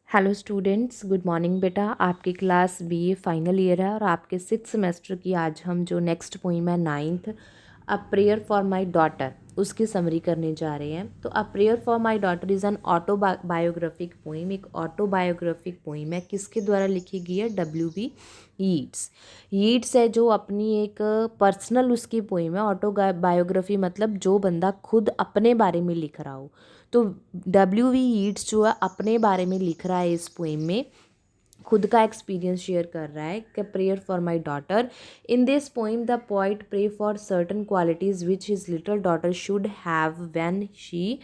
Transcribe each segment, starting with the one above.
Hello students, good morning बेटा। आपकी class BA final year है और आपके 6th सेमेस्टर की आज हम जो नेक्स्ट पोइम है 9th a prayer for my daughter उसकी समरी करने जा रहे हैं। तो a prayer for my daughter is an autobiographic poem, एक ऑटोबायोग्राफिक पोइम है। किसके द्वारा लिखी गई है? W.B. यीट्स। यीट्स है जो अपनी एक पर्सनल उसकी पोइम है। ऑटोबायोग्राफी मतलब जो बंदा खुद अपने बारे में लिख रहा हो। तो W.B. यीट्स जो है अपने बारे में लिख रहा है इस पोएम में, खुद का एक्सपीरियंस शेयर कर रहा है कि prayer for my daughter. In this poem the poet pray for certain qualities which his little daughter should have when she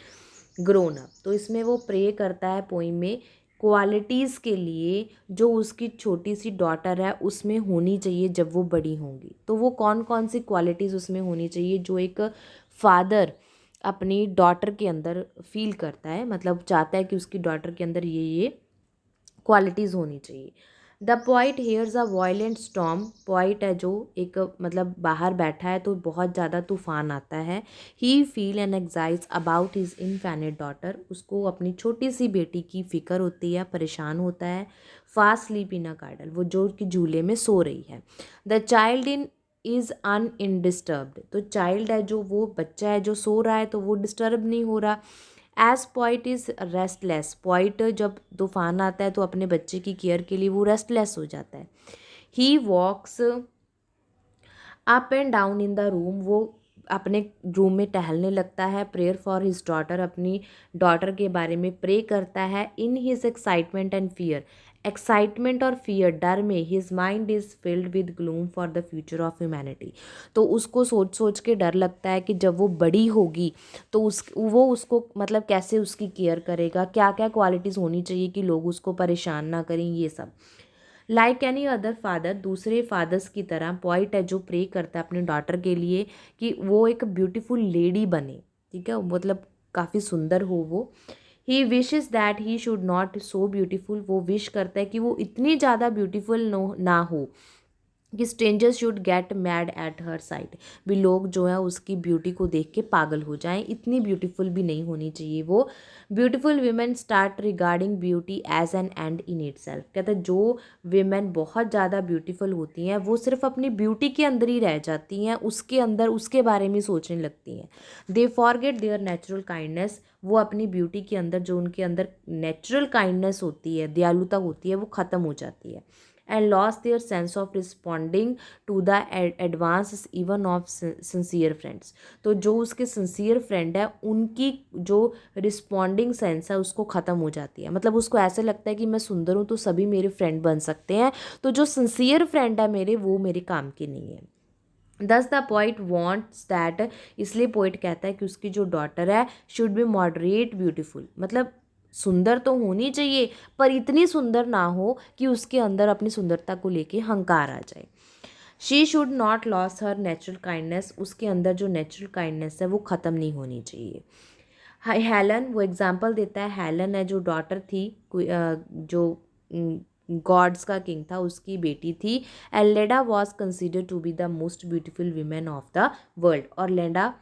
grown up. तो इसमें वो प्रे करता है पोइम में क्वालिटीज़ के लिए जो उसकी छोटी सी डॉटर है उसमें होनी चाहिए जब वो बड़ी होंगी। तो वो कौन कौन सी क्वालिटीज़ उसमें होनी चाहिए जो एक फादर अपनी डॉटर के अंदर फील करता है, मतलब चाहता है कि उसकी डॉटर के अंदर ये क्वालिटीज़ होनी चाहिए। The poet hairs a violent storm. Poet है जो एक मतलब बाहर बैठा है तो बहुत ज़्यादा तूफान आता है। He feel an anxious about his infant daughter. उसको अपनी छोटी सी बेटी की फ़िक्र होती है, परेशान होता है। फास्ट स्लीप इन अ कार्डल, वो जो कि झूले में सो रही है। The child in is undisturbed. तो चाइल्ड है जो वो बच्चा है जो सो रहा है तो वो डिस्टर्ब नहीं हो रहा। As poet is restless. Poet जब तूफान आता है तो अपने बच्चे की केयर के लिए वो रेस्टलेस हो जाता है। He walks up and down in the room. वो अपने रूम में टहलने लगता है। प्रेयर फॉर हिज डॉटर, अपनी डॉटर के बारे में प्रे करता है। In his excitement and fear. Excitement और फियर, डर में his mind is filled with gloom for the future of humanity. तो उसको सोच सोच के डर लगता है कि जब वो बड़ी होगी तो वो उसको मतलब कैसे उसकी केयर करेगा, क्या क्या क्वालिटीज़ होनी चाहिए कि लोग उसको परेशान ना करें, ये सब। लाइक एनी अदर फादर, दूसरे फादर्स की तरह पॉइट है जो प्रे करता है अपने डॉटर के लिए कि वो एक ब्यूटीफुल लेडी बने, ठीक है, मतलब काफ़ी सुंदर हो वो। He wishes that he should not so beautiful. वो विश करता है कि वो इतनी ज़्यादा ब्यूटीफुल ना हो कि strangers should get mad at her site. भी लोग जो है उसकी ब्यूटी को देख के पागल हो जाएं, इतनी ब्यूटीफुल भी नहीं होनी चाहिए वो। Beautiful women start regarding beauty as an end in itself. कहते हैं जो वीमेन बहुत ज़्यादा ब्यूटीफुल होती हैं वो सिर्फ अपनी ब्यूटी के अंदर ही रह जाती हैं, उसके अंदर उसके बारे में सोचने लगती हैं। They forget there natural kindness. वो अपनी ब्यूटी के अंदर जो उनके अंदर नेचुरल काइंडनेस होती है, दयालुता होती है, वो ख़त्म हो जाती है। And lost their sense of responding to the advances even of sincere friends। तो जो उसके sincere friend है उनकी जो रिस्पॉन्डिंग सेंस है उसको ख़त्म हो जाती है। मतलब उसको ऐसे लगता है कि मैं सुंदर हूँ तो सभी मेरे फ्रेंड बन सकते हैं, तो जो सिंसियर फ्रेंड है मेरे वो मेरे काम के नहीं है। दस द पोइट वॉन्ट्स दैट, इसलिए पोइट कहता है कि उसकी जो डॉटर है शुड बी मॉडरेट ब्यूटीफुल। मतलब सुंदर तो होनी चाहिए पर इतनी सुंदर ना हो कि उसके अंदर अपनी सुंदरता को लेके हंकार आ जाए। She should not loss her natural kindness. उसके अंदर जो नेचुरल काइंडनेस है वो ख़त्म नहीं होनी चाहिए। हेलन, वो एग्जाम्पल देता है। हेलन है जो डॉटर थी जो गॉड्स का किंग था, उसकी बेटी थी। And Leda was consider to be the most beautiful women of the world. और लेडा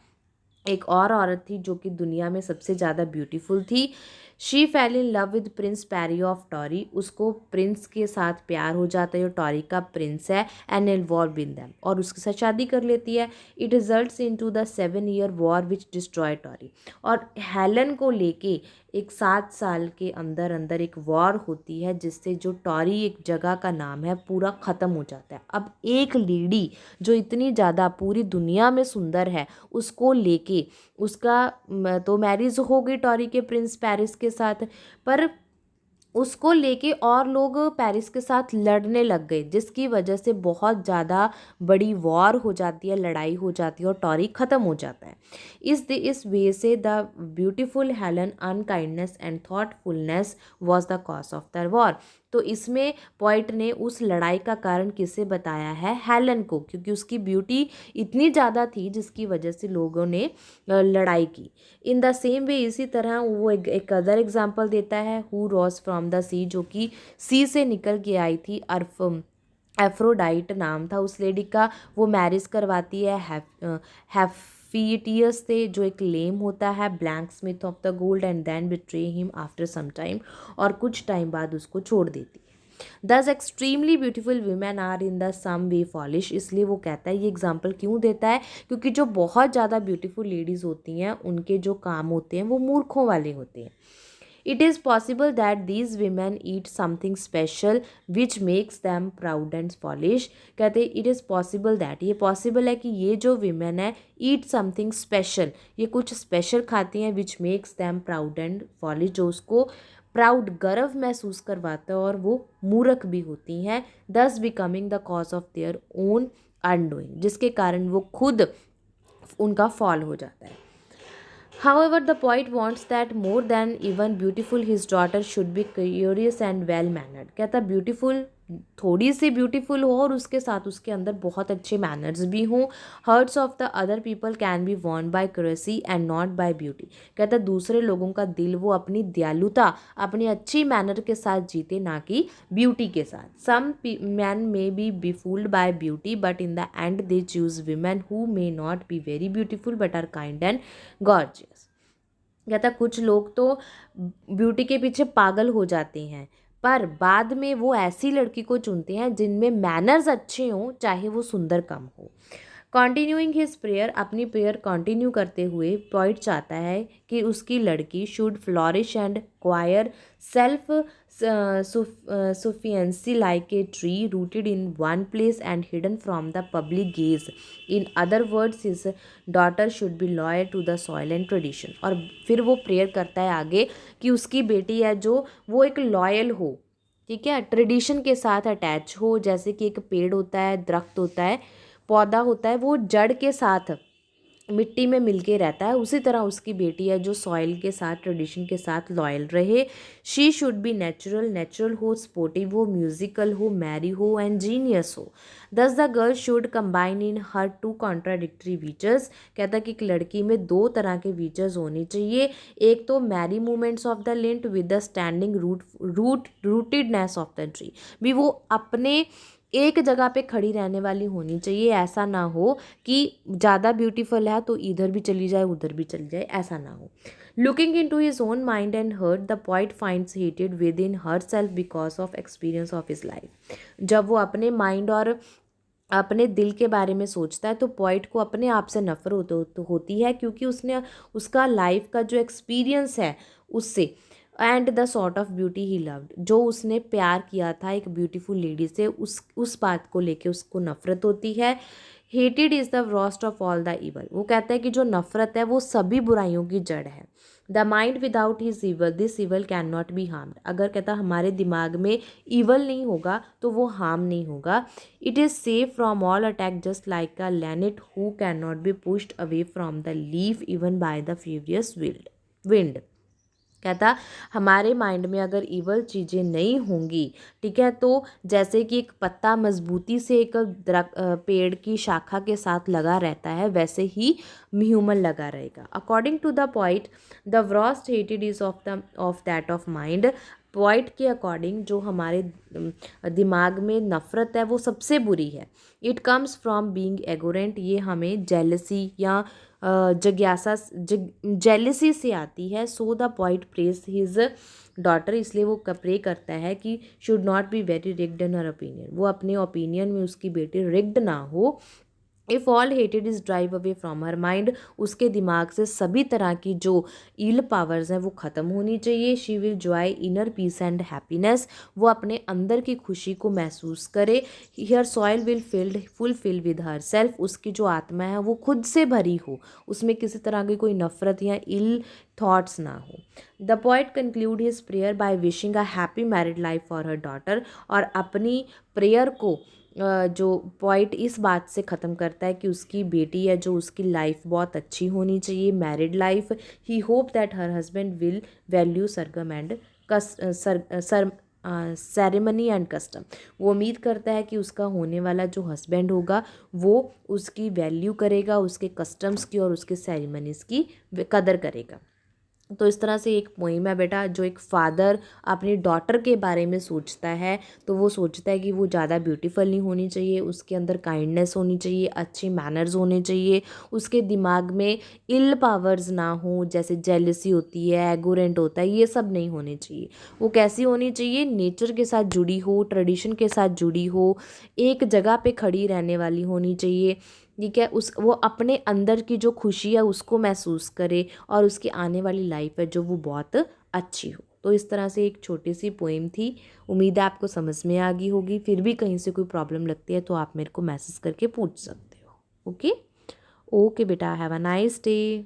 एक और औरत थी जो कि दुनिया में सबसे ज़्यादा ब्यूटीफुल थी। She fell in love with prince Paris of Troy. उसको प्रिंस के साथ प्यार हो जाता है जो टॉरी का प्रिंस है। एंड इन्वॉल्व इन दैम, और उसके साथ शादी कर लेती है। It results in to the 7 year war which destroy Troy. और हेलन को लेके एक 7 साल के अंदर अंदर एक वॉर होती है जिससे जो टॉरी एक जगह का नाम है पूरा ख़त्म हो जाता है। अब एक लेडी जो इतनी ज़्यादा पूरी दुनिया में सुंदर है उसको लेके उसका तो मैरिज हो गई टॉरी के प्रिंस पेरिस के साथ, पर उसको लेके और लोग पेरिस के साथ लड़ने लग गए जिसकी वजह से बहुत ज़्यादा बड़ी वॉर हो जाती है, लड़ाई हो जाती है और टॉरी ख़त्म हो जाता है। इस वे से the beautiful Helen unkindness and thoughtfulness was the cause of the war. तो इसमें पॉइट ने उस लड़ाई का कारण किसे बताया है? हेलन को, क्योंकि उसकी ब्यूटी इतनी ज़्यादा थी जिसकी वजह से लोगों ने लड़ाई की। इन द सेम वे, इसी तरह वो एक अदर एग्जाम्पल देता है। हु रॉज फ्रॉम द सी, जो कि सी से निकल के आई थी। एफ्रोडाइट नाम था उस लेडी का। वो मैरिज करवाती है फिटियस थे जो एक लेम होता है, blacksmith of the gold and then betray him after some time, और कुछ टाइम बाद उसको छोड़ देती है। Thus extremely beautiful women are in the some way foolish, इसलिए वो कहता है, ये एग्जाम्पल क्यों देता है, क्योंकि जो बहुत ज़्यादा ब्यूटीफुल लेडीज़ होती हैं उनके जो काम होते हैं वो मूर्खों वाले होते हैं। It is possible that these women eat something special which makes them proud and foolish। कहते it is possible that, ये possible है कि ये जो women है eat something special, ये कुछ special खाती हैं, which makes them proud and foolish, जो उसको प्राउड गर्व महसूस करवाता है और वो मूर्ख भी होती हैं, thus becoming the cause of their own undoing, जिसके कारण वो खुद उनका फॉल हो जाता है। However, the poet wants that more than even beautiful, his daughter should be curious and well mannered। कहता ब्यूटीफुल, थोड़ी सी ब्यूटीफुल हो और उसके साथ उसके अंदर बहुत अच्छे मैनर्स भी हों। Hearts of the other people can be won by courtesy and not by beauty. कहता दूसरे लोगों का दिल वो अपनी दयालुता, अपनी अच्छी मैनर के साथ जीते, ना कि ब्यूटी के साथ। Some man may be befooled by beauty but in the end they choose women who may not be very beautiful but are kind and gorgeous। कहता कुछ लोग तो ब्यूटी के पीछे पागल हो जाते हैं, पर बाद में वो ऐसी लड़की को चुनते हैं जिनमें मैनर्स अच्छे हों, चाहे वो सुंदर कम हो। कॉन्टिन्यूइंग हिज प्रेयर, अपनी प्रेयर कंटिन्यू करते हुए पोइट चाहता है कि उसकी लड़की should flourish and acquire self sufficiency like a tree rooted in one place and hidden from the public gaze। In other words, his daughter should be loyal to the soil and tradition। और फिर वो prayer करता है आगे कि उसकी बेटी है जो वो एक लॉयल हो, ठीक है, ट्रेडिशन के साथ अटैच हो, जैसे कि एक पेड़ होता है, दरख्त होता है, पौधा होता है, वो जड़ के साथ मिट्टी में मिलके रहता है, उसी तरह उसकी बेटी है जो सॉइल के साथ, ट्रेडिशन के साथ लॉयल रहे। शी शुड बी नेचुरल हो, स्पोर्टिव हो, म्यूजिकल हो, मैरी हो एंड जीनियस हो। Thus the girl should combine in her two contradictory features. कहता कि एक लड़की में दो तरह के फीचर्स होने चाहिए, एक तो merry movements of the linnet with the standing rootedness of the tree, भी वो अपने एक जगह पे खड़ी रहने वाली होनी चाहिए, ऐसा ना हो कि ज़्यादा ब्यूटीफुल है तो इधर भी चली जाए उधर भी चली जाए, ऐसा ना हो। Looking into his own mind and heart, the poet finds हेटेड within herself because of experience of his life. जब वो अपने माइंड और अपने दिल के बारे में सोचता है तो पॉइट को अपने आप से नफरत होती है, क्योंकि उसने उसका लाइफ का जो एक्सपीरियंस है उससे, and the sort of beauty he loved, जो उसने प्यार किया था एक ब्यूटीफुल लेडी से, उस बात को लेके उसको नफरत होती है। Hated is the worst of all the evil, वो कहता है कि जो नफरत है वो सभी बुराइयों की जड़ है। The mind without his evil, this evil can not B harmed, अगर कहता हमारे दिमाग में ईवल नहीं होगा तो वो हार्म नहीं होगा। It is safe from all attack just like a linnet who can not be pushed away from the leaf even by the furious wind. कहता हमारे माइंड में अगर ईवल चीज़ें नहीं होंगी, ठीक है, तो जैसे कि एक पत्ता मजबूती से एक पेड़ की शाखा के साथ लगा रहता है, वैसे ही ह्यूमन लगा रहेगा। According to the poet, the worst हेटेड is of that of mind. Poet के अकॉर्डिंग जो हमारे दिमाग में नफ़रत है वो सबसे बुरी है। इट कम्स फ्रॉम बीइंग एगोरेंट, ये हमें जेलसी या जग्यासा जेलसी से आती है। So the poet praise his daughter, इसलिए वो प्रे करता है कि should not be very rigged in her opinion, वो अपने ओपिनियन में उसकी बेटी रिग्ड ना हो। If all hated is drive away from her mind, उसके दिमाग से सभी तरह की जो इल पावर्स हैं वो ख़त्म होनी चाहिए। She will Joy inner peace and happiness, वो अपने अंदर की खुशी को महसूस करे। Here soil will fulfil with her self, उसकी जो आत्मा है वो खुद से भरी हो, उसमें किसी तरह की कोई नफ़रत या इल थॉट्स ना हो। The poet conclude his prayer by wishing a happy married life for her daughter, और अपनी प्रेयर को जो पॉइट इस बात से ख़त्म करता है कि उसकी बेटी है जो उसकी लाइफ बहुत अच्छी होनी चाहिए, married life. He hope that her husband will value Sargam and ceremony and custom, वो उम्मीद करता है कि उसका होने वाला जो हस्बैंड होगा वो उसकी वैल्यू करेगा, उसके कस्टम्स की और उसके सेरेमनीज़ की कदर करेगा। तो इस तरह से एक पोइम है बेटा, जो एक फादर अपनी डॉटर के बारे में सोचता है। तो वो सोचता है कि वो ज़्यादा ब्यूटीफुल नहीं होनी चाहिए, उसके अंदर काइंडनेस होनी चाहिए, अच्छे मैनर्स होने चाहिए, उसके दिमाग में इल पावर्स ना हो, जैसे जेलसी होती है, एगोरेंट होता है, ये सब नहीं होने चाहिए। वो कैसी होनी चाहिए, नेचर के साथ जुड़ी हो, ट्रेडिशन के साथ जुड़ी हो, एक जगह पे खड़ी रहने वाली होनी चाहिए। ठीक है, उस वो अपने अंदर की जो खुशी है उसको महसूस करे, और उसकी आने वाली लाइफ है जो वो बहुत अच्छी हो। तो इस तरह से एक छोटी सी पोएम थी। उम्मीद है आपको समझ में आ गई होगी। फिर भी कहीं से कोई प्रॉब्लम लगती है तो आप मेरे को मैसेज करके पूछ सकते हो। ओके। ओके बेटा, हैव अ नाइस डे।